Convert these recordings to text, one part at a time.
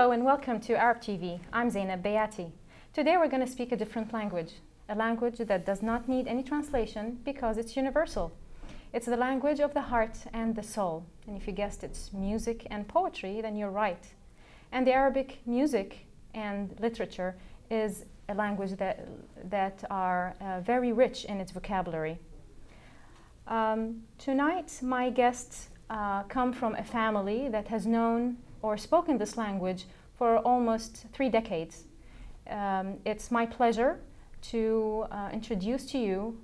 Hello and welcome to Arab TV. I'm Zainab Bayati. Today we're going to speak a different language, a language that does not need any translation because it's universal. It's the language of the heart and the soul. And if you guessed it's music and poetry, then you're right. And the Arabic music and literature is a language that are very rich in its vocabulary. Tonight, my guests come from a family that has known or spoken this language for almost 3 decades. It's my pleasure to introduce to you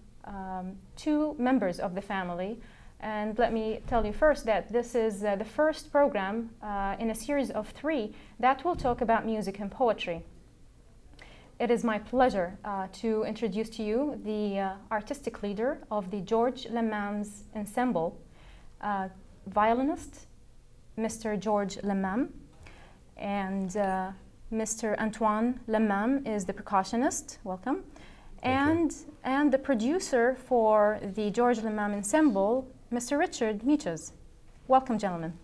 2 members of the family. And let me tell you first that this is the first program in a series of 3 that will talk about music and poetry. It is my pleasure to introduce to you the artistic leader of the George Lammam's Ensemble, violinist, Mr. George Lammam, and Mr. Antoine Lammam is the percussionist. Welcome. And the producer for the George Lammam Ensemble, Mr. Richard Micho. Welcome, gentlemen.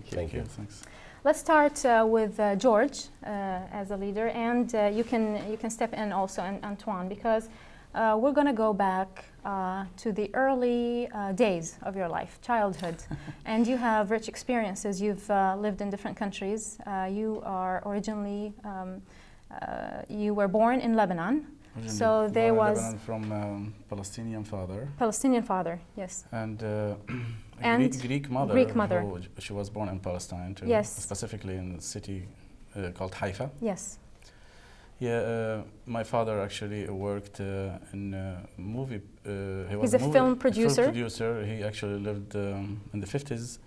Thank you. Thanks. Let's start with George as a leader, and you can step in also, Antoine, because we're going to go back to the early days of your life, childhood, and you have rich experiences. You've lived in different countries. You are originally you were born in Lebanon. So there was Lebanon from Palestinian father. Palestinian father, yes. And Greek mother. Greek mother. She was born in Palestine too. Yes. Specifically in a city called Haifa. Yes. Yeah, my father actually worked in a movie. He's a film producer. Film producer. He actually lived in the 50s,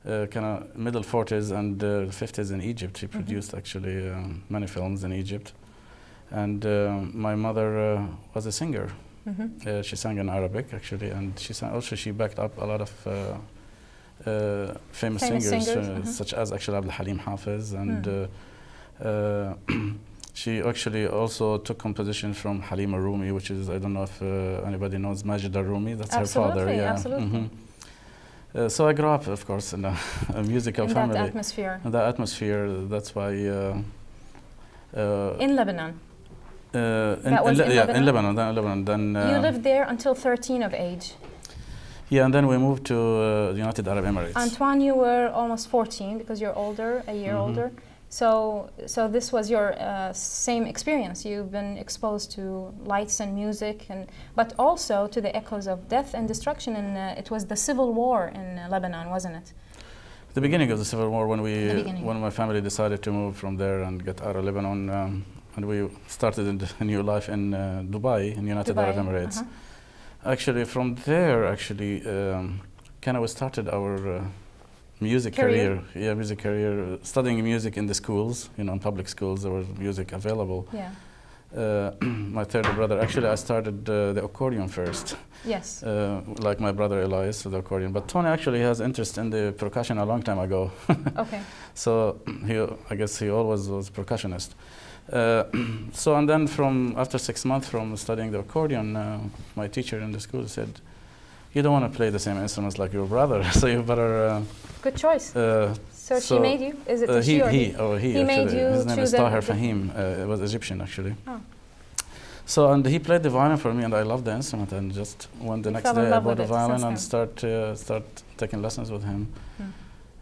kind of middle 40s and 50s in Egypt. He produced actually many films in Egypt. And my mother was a singer. She sang in Arabic actually, and she sang also. She backed up a lot of famous singers. Such as actually Abdul Halim Hafiz, and she actually also took composition from Halima Rumi, which is, I don't know if anybody knows Majid al-Rumi. That's her father. Yeah. Absolutely. So I grew up, of course, in a musical family. That atmosphere. In that atmosphere. That's why. In Lebanon. In Lebanon. Then you lived there until 13 of age. Yeah, and then we moved to the United Arab Emirates. Antoine, you were almost 14 because you're older, a year older. So this was your same experience. You've been exposed to lights and music, but also to the echoes of death and destruction. And it was the civil war in Lebanon, wasn't it? The beginning of the civil war, when my family decided to move from there and get out of Lebanon, and we started a new life in Dubai, in United Arab Emirates. Actually, from there, kind of we started our music career. Yeah, music career. Studying music in the schools, in public schools, there was music available. Yeah. My third brother, actually, I started the accordion first. Yes. Like my brother Elias, the accordion. But Tony actually has interest in the percussion a long time ago. Okay. So I guess he always was a percussionist. So and then after 6 months from studying the accordion, my teacher in the school said, "You don't want to play the same instruments like your brother, so you better." Good choice. So she made you? Is it he he made you? His name is Tahir Fahim. It was Egyptian actually. Oh. So and he played the violin for me, and I loved the instrument. And just the next day I bought a violin and start taking lessons with him.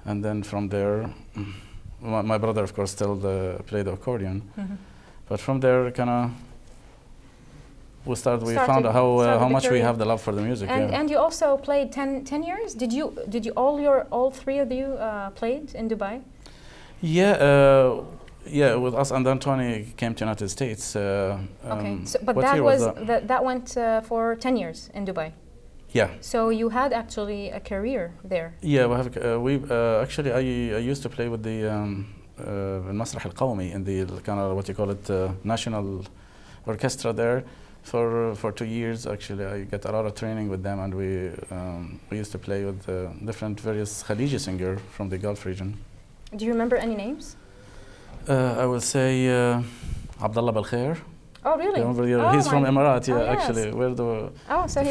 And then from there, my brother, of course, still played the accordion. But from there, kind of, we found out how much we have the love for the music. And you also played 10 years? Did you all 3 of you played in Dubai? Yeah. Yeah, with us, and then Tony came to United States. Okay, but that went for 10 years in Dubai. Yeah. So you had actually a career there. Yeah, actually I used to play with the المسرح القومي in the kind of what you call it national orchestra there for 2 years. Actually, I got a lot of training with them, and we used to play with different various Khaliji singers from the Gulf region. Do you remember any names? I will say Abdullah Balkhair. Oh, really? He's from Emirates, yes. actually. We're the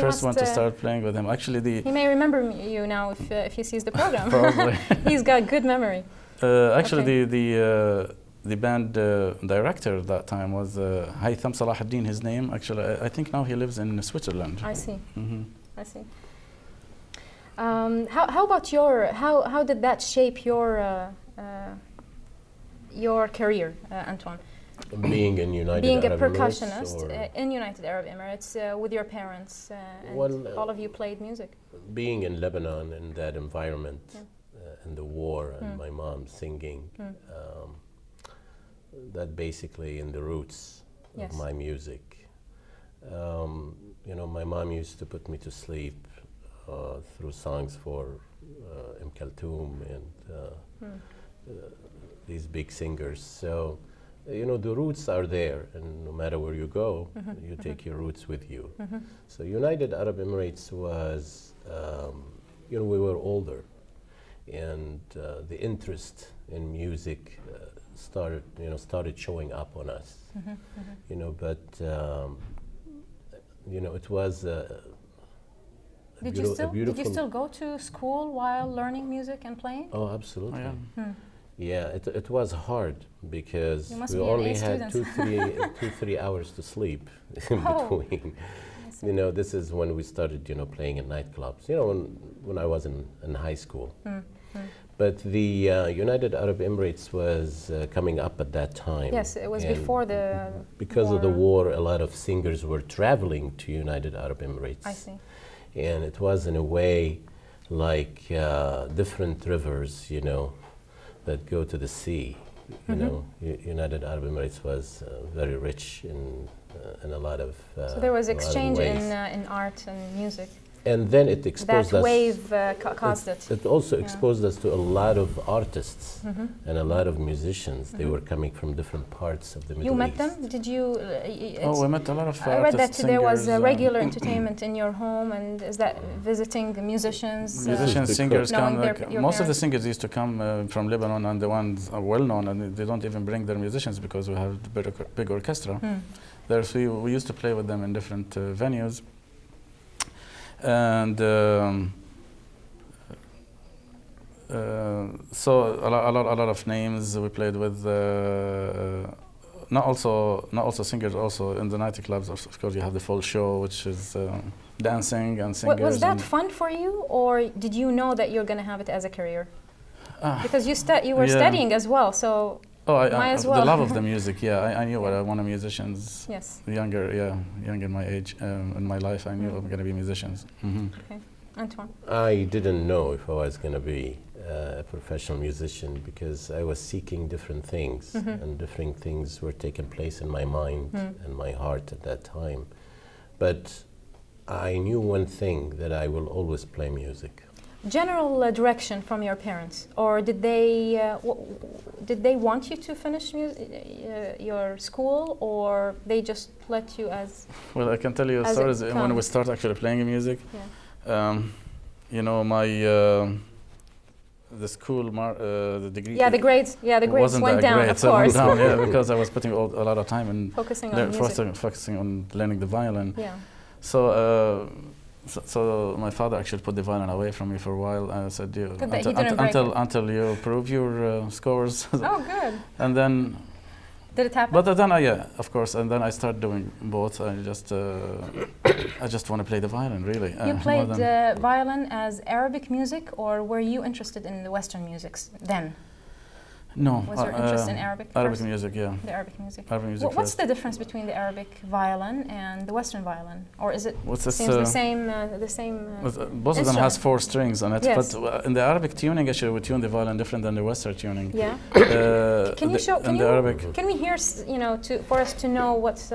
first one to start playing with him. Actually, he may remember you now if he sees the program. Probably. He's got good memory. Actually, the band director at that time was Haytham Salahuddin, his name. Actually, I think now he lives in Switzerland. I see. I see. How about how did that shape your career, Antoine? Being in United Arab Emirates? Being a percussionist in United Arab Emirates with your parents, and all of you played music. Being in Lebanon in that environment, and the war, and my mom singing, that basically in the roots of my music. You know, my mom used to put me to sleep through songs for Kulthum and these big singers. So, you know, the roots are there, and no matter where you go, you take your roots with you. So United Arab Emirates was, you know, we were older, and the interest in music started showing up on us. You know, but you know, it was Did you still go to school while learning music and playing? Oh, absolutely. Oh, yeah. Yeah, it was hard because we only had 3 hours to sleep in between. You know, this is when we started, you know, playing in nightclubs, you know, when I was in high school. But the United Arab Emirates was coming up at that time. Yes, it was before the Because of the war, a lot of singers were traveling to United Arab Emirates. I see. And it was in a way like different rivers, you know, that go to the sea. You know, United Arab Emirates was very rich in a lot of so there was exchange in art and music. And then it exposed that us. wave caused it. It also exposed us to a lot of artists and a lot of musicians. They were coming from different parts of the Middle East. You met them? Did you? We met a lot of artists. I read that there was regular entertainment in your home, and is that visiting the musicians? Musicians, singers come. Most of the parents? singers used to come from Lebanon, and the ones are well known, and they don't even bring their musicians because we have the big orchestra. We used to play with them in different venues. And so a lot of names we played with. Not also singers. Also in the nightclubs, of course, you have the full show, which is dancing and singers. Was that fun for you, or did you know that you're going to have it as a career? Because you were studying as well, so. Might as well. The love of the music, I knew what I wanted musicians. Yes. Younger my age, in my life, I knew I'm going to be musicians. Okay, Antoine. I didn't know if I was going to be a professional musician because I was seeking different things, and different things were taking place in my mind and my heart at that time. But I knew one thing, that I will always play music. General direction from your parents, or did they want you to finish your school, or they just let you as? Well, I can tell you stories when we start actually playing music. Yeah. You know, my the school the degree. Yeah, the grades. Yeah, the grades went down. Of course. Went down, yeah, because I was putting a lot of time in focusing on music. Focusing on learning the violin. Yeah. So my father actually put the violin away from me for a while, and I said, until you prove your scores. Oh, good. And then. Did it happen? But then, of course, and then I started doing both. I just want to play the violin, really. You played violin as Arabic music, or were you interested in the Western musics then? No. Was your interest in Arabic? Arabic music, yeah. The Arabic music. Arabic music. What's the difference between the Arabic violin and the Western violin, or is it the same? Both of them has 4 strings on it, yes. But in the Arabic tuning, actually, we tune the violin different than the Western tuning. Yeah. Can we hear, for us to know what's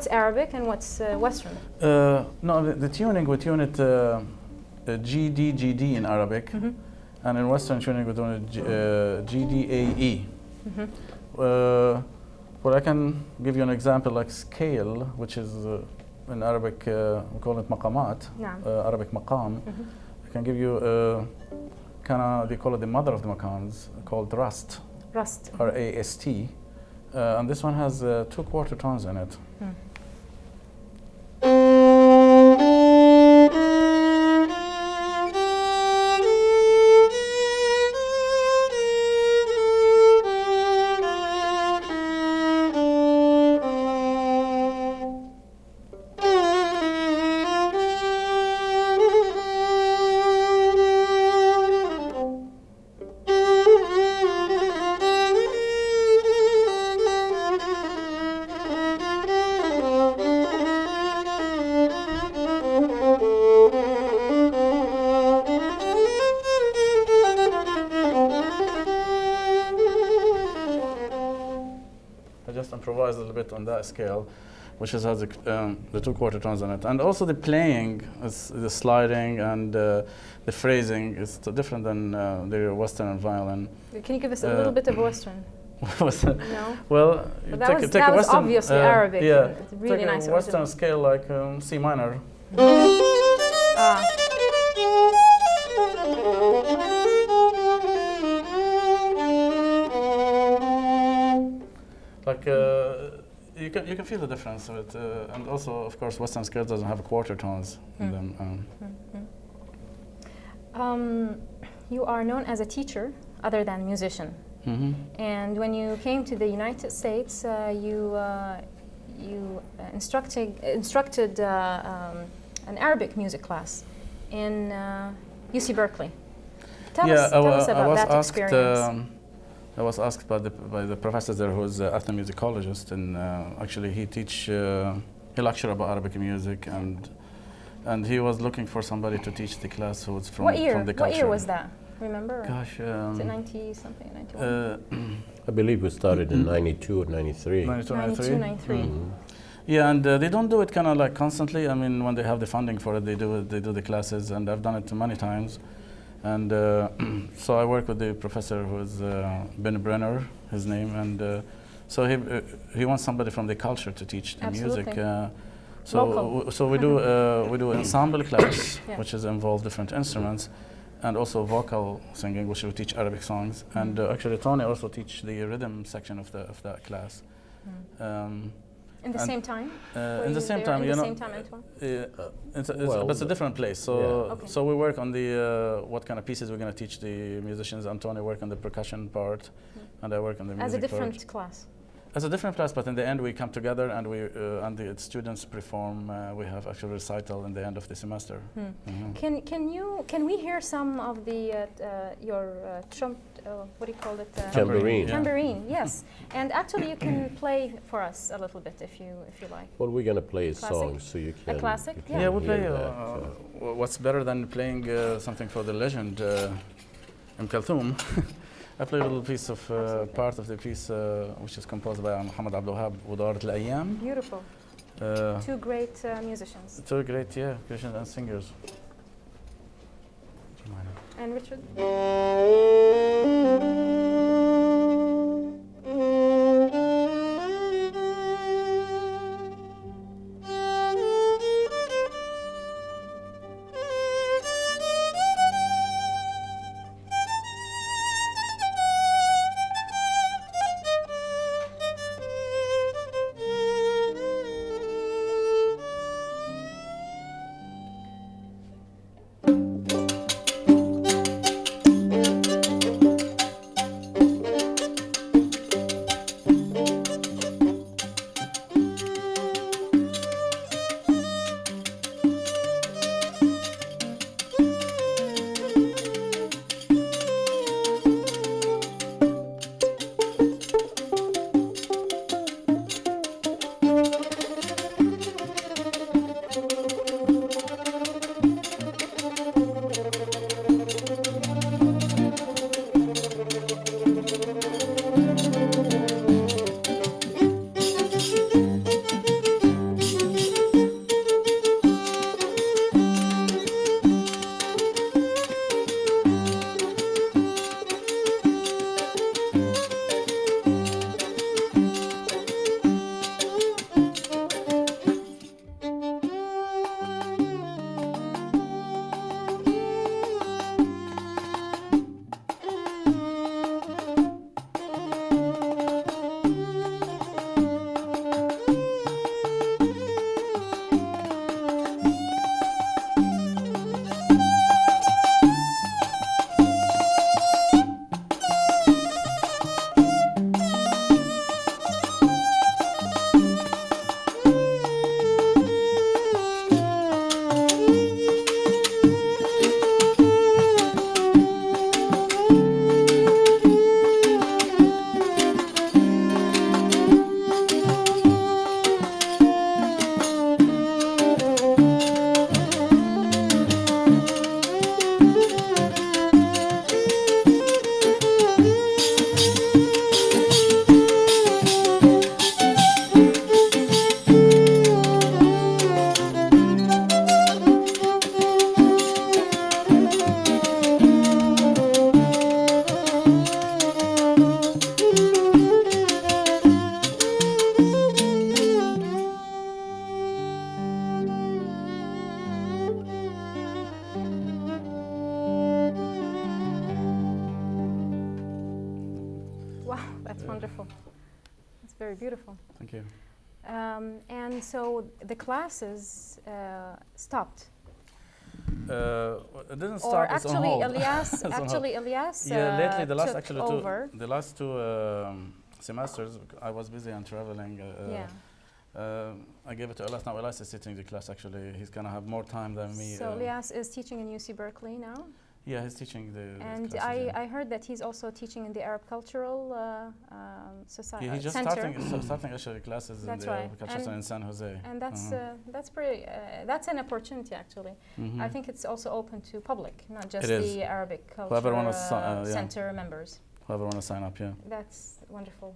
Arabic and what's Western? No, the tuning, we tune it GD in Arabic. And in Western tuning, we're doing GDAE. Well, I can give you an example like scale, which is in Arabic, we call it maqamat, Arabic maqam. I can give you, they call it the mother of the maqams, called rast. Rast. R-A-S-T. And this one has 2 quarter tones in it. I just improvised a little bit on that scale, which has the 2/4 tones on it. And also the playing, the sliding and the phrasing is different than the Western violin. Can you give us a little bit of Western? Western? No? Well, that was Western, obviously Arabic. Yeah, it's really take nice. a Western scale like C minor. Like you can feel the difference of it, and also of course Western scales doesn't have 1/4 tones in them. You are known as a teacher other than musician. And when you came to the United States, you instructed an Arabic music class in UC Berkeley. Tell us about that experience. I was asked by the professor there, who's an ethnomusicologist, and actually he lectured about Arabic music, and he was looking for somebody to teach the class who was from the culture. What year was that? Remember? Gosh, is it 90 something, 91? I believe we started in 92 or 93. 92, 93. Yeah, and they don't do it kind of like constantly. I mean, when they have the funding for it, they do the classes, and I've done it many times. And so I work with the professor who's Ben Brenner, his name, and so he wants somebody from the culture to teach the music. So we do ensemble class, which is involve different instruments, and also vocal singing, which we teach Arabic songs. And actually, Tony also teach the rhythm section of that class. In the same time? In the same time, you know. In the same time, Antoine? But it's a different place. So we work on the what kind of pieces we're going to teach the musicians. Antoine work on the percussion part, and I work on the music part. As a different class? As a different class, but in the end we come together and the students perform. We have actual recital in the end of the semester. Can we hear some of the your what do you call it? Tambourine. Tambourine, yes. And actually, you can play for us a little bit if you like. Well, we're gonna play a song, so you can. A classic? Yeah, we'll play. What's better than playing something for the legend, Kulthum? I played a little piece of part of the piece which is composed by Muhammad Abdul Wahab, ودارت الأيام. Beautiful. Two great musicians. Two great, musicians and singers. And Richard? That's wonderful. It's very beautiful. Thank you. And so the classes stopped. It didn't stop. Or It's on actually, hold. Elias Yeah, lately the last two semesters, I was busy and traveling. I gave it to Elias. Now Elias is teaching the class. Actually, he's gonna have more time than me. So Elias is teaching in UC Berkeley now. Yeah, he's teaching the. And I heard that he's also teaching in the Arab Cultural Society. Yeah, he's just starting actually classes in the Arabic Culture in San Jose. And that's pretty. That's an opportunity actually. I think it's also open to public, not just the Arabic Culture Center members. Whoever want to sign up, yeah. That's wonderful.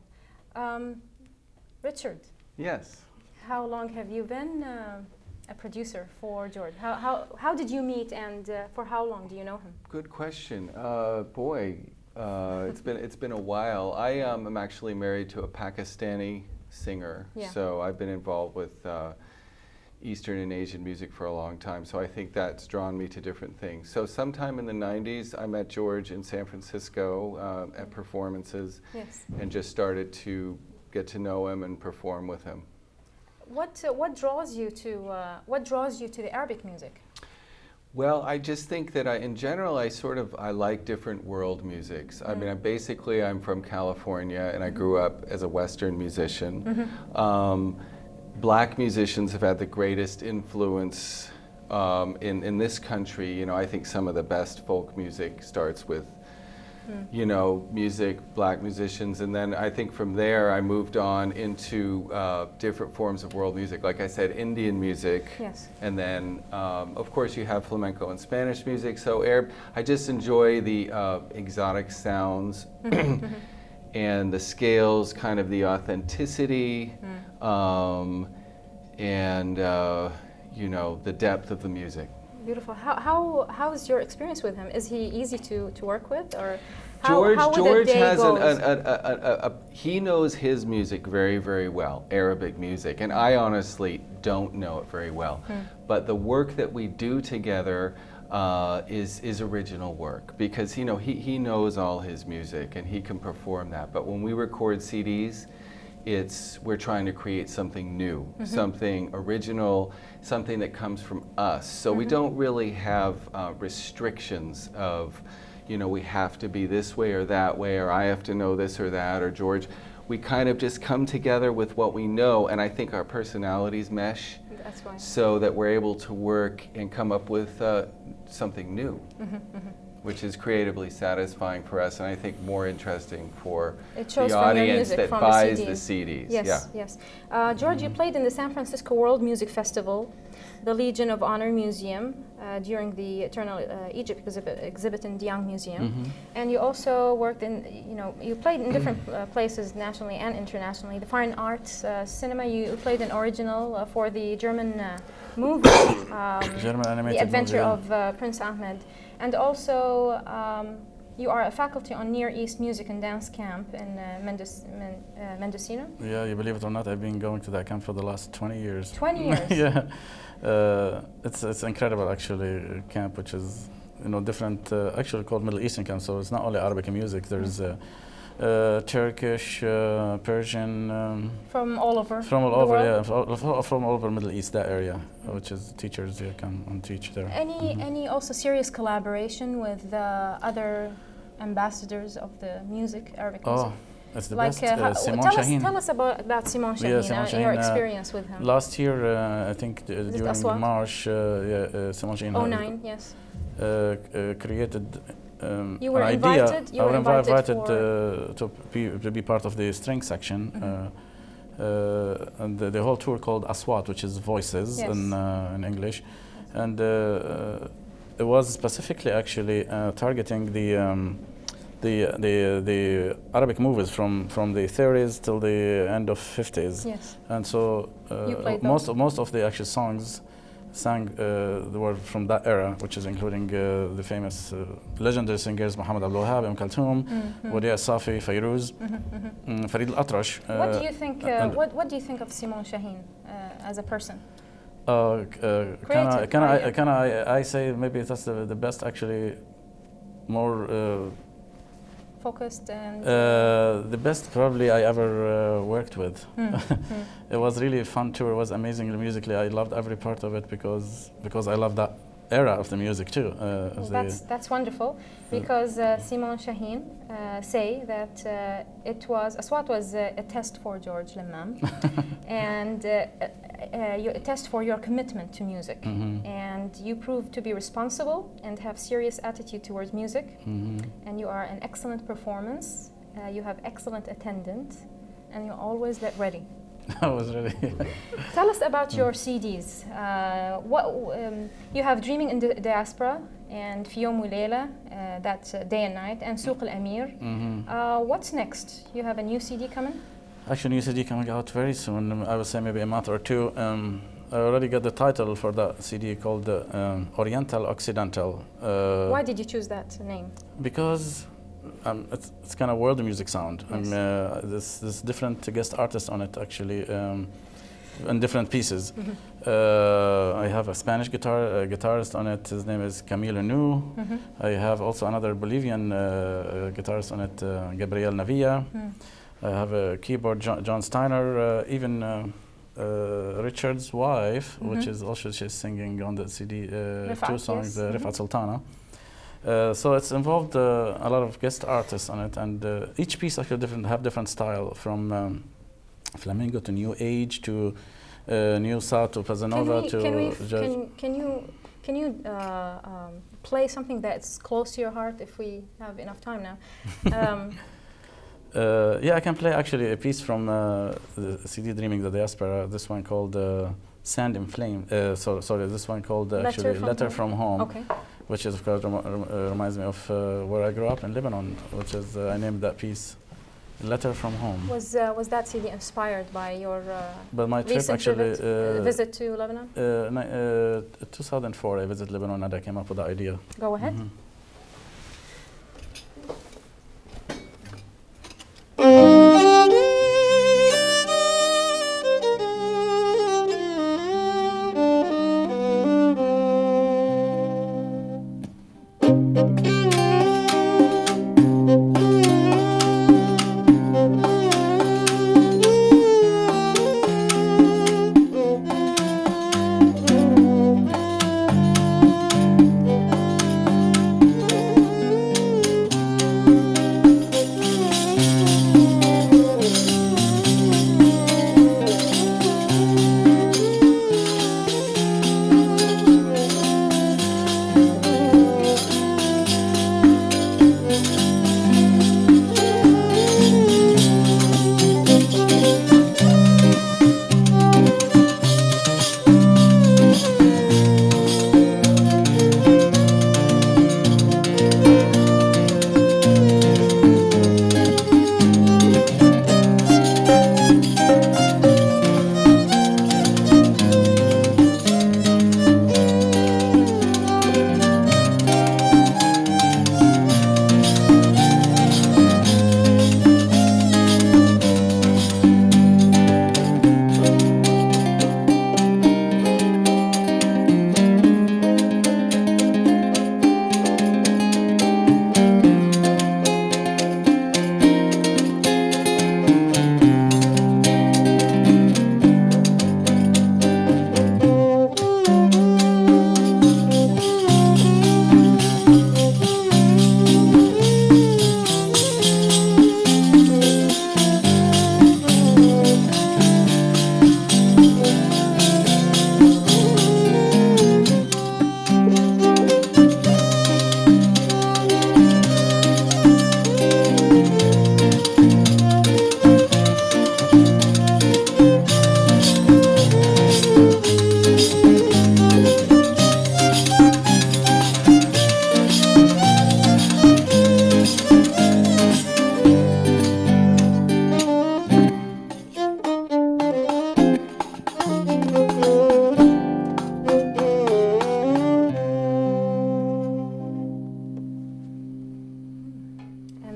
Richard. Yes. How long have you been a producer for George? How did you meet, and for how long do you know him? Good question. It's been a while. I am actually married to a Pakistani singer, so I've been involved with Eastern and Asian music for a long time. So I think that's drawn me to different things. So sometime in the 90s, I met George in San Francisco at performances, and just started to get to know him and perform with him. What draws you to the Arabic music? Well, I just think that in general, I like different world musics. I mean, I'm from California, and I grew up as a Western musician. Black musicians have had the greatest influence in this country. You know, I think some of the best folk music starts with you know, black musicians, and then I think from there I moved on into different forms of world music. Like I said, Indian music, and then of course you have flamenco and Spanish music. So Arab, I just enjoy the exotic sounds and the scales, kind of the authenticity, and you know, the depth of the music. Beautiful. How's your experience with him? Is he easy to work with, or George has he knows his music very, very well, Arabic music, and I honestly don't know it very well. But the work that we do together is original work, because you know he knows all his music and he can perform that. But when we record CDs, we're trying to create something new, something original, something that comes from us. So we don't really have restrictions of, you know, we have to be this way or that way, or I have to know this or that, or George. We kind of just come together with what we know, and I think our personalities mesh. That's right. So that we're able to work and come up with something new. Which is creatively satisfying for us, and I think more interesting for the audience that buys the CDs. Yes. George, you played in the San Francisco World Music Festival, the Legion of Honor Museum, during the Eternal Egypt exhibit in the Young Museum, and you also worked in, you played in different places nationally and internationally. The Fine Arts Cinema, you played an original for the German movie, German animated The Adventure movie, of Prince Ahmed. And also, you are a faculty on Near East Music and Dance Camp in Mendocino. Yeah, you believe it or not, I've been going to that camp for the last 20 years. 20 years? Yeah. It's incredible, actually, camp, which is, different, actually called Middle Eastern camp, so it's not only Arabic music, there's Turkish, Persian. From all over? From all over, yeah. From all over Middle East, that area, which is teachers come and teach there. Any also serious collaboration with other ambassadors of the music, Arabic music? It's the like, best. Simon Shaheen. Tell us about Simon Shaheen, Simon Shaheen, your experience with him. Last year, I think during March, Simon Shaheen 2009, yes. Created you were an invited. idea. I was invited to be part of the string section, and the whole tour called Aswat, which is voices in English, and it was specifically actually targeting the Arabic movies from the 30s till the end of 50s. Yes. And so most of the actual songs they were from that era, which is including the famous legendary singers Muhammad Abdul Wahab, Kaltoum, Wadia Safi, Fairuz, Farid Al-Atrash. What do you think? What do you think of Simon Shaheen as a person? Can I say maybe that's the best, actually, more focused and? The best probably I ever worked with. It was really a fun tour. It was amazing musically. I loved every part of it because I love that era of the music too. That's wonderful, because Simon Shaheen say that Aswat was a test for George Lammam, and a test for your commitment to music, and you proved to be responsible and have serious attitude towards music, and you are an excellent performance. You have excellent attendance, and you're always ready. I was ready. Tell us about your CDs. You have Dreaming in the Diaspora and في يوم وليلة, that's Day and Night, and سوق الأمير. What's next? You have a new CD coming? Actually, new CD coming out very soon. I would say maybe a month or two. I already got the title for that CD called Oriental Occidental. Why did you choose that name? Because it's kind of world music sound. Yes. There's different guest artists on it actually, in different pieces. I have a Spanish guitarist on it. His name is Camilo Nu. I have also another Bolivian guitarist on it, Gabriel Navia. I have a keyboard, John Steiner, even Richard's wife, which is also she's singing on the CD, two songs, Rifat Sultana. So it's involved a lot of guest artists on it, and each piece actually have different style, from flamenco to new age to new south to Pazanova Can you play something that's close to your heart if we have enough time now? Yeah, I can play actually a piece from the CD Dreaming the Diaspora. This one called Sand in Flame. Sorry, this one called actually Letter from Home. Okay. Which is, of course, reminds me of where I grew up in Lebanon, which is, I named that piece Letter from Home. Was that CD inspired by your my trip actually, visit to Lebanon? 2004, I visited Lebanon and I came up with the idea. Go ahead.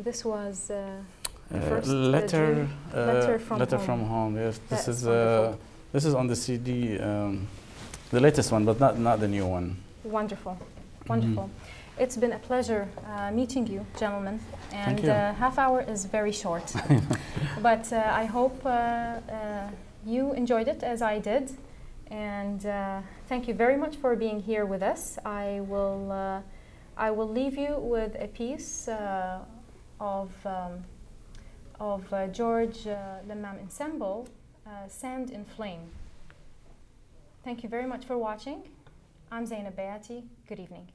This was Letter from Home. Yes, this is on the CD, the latest one, but not the new one. Wonderful, wonderful. It's been a pleasure meeting you, gentlemen. And half hour is very short. But I hope you enjoyed it as I did. And thank you very much for being here with us. I will leave you with a piece of George Lammam Ensemble, Sand in Flame. Thank you very much for watching. I'm Zainab Bayati. Good evening.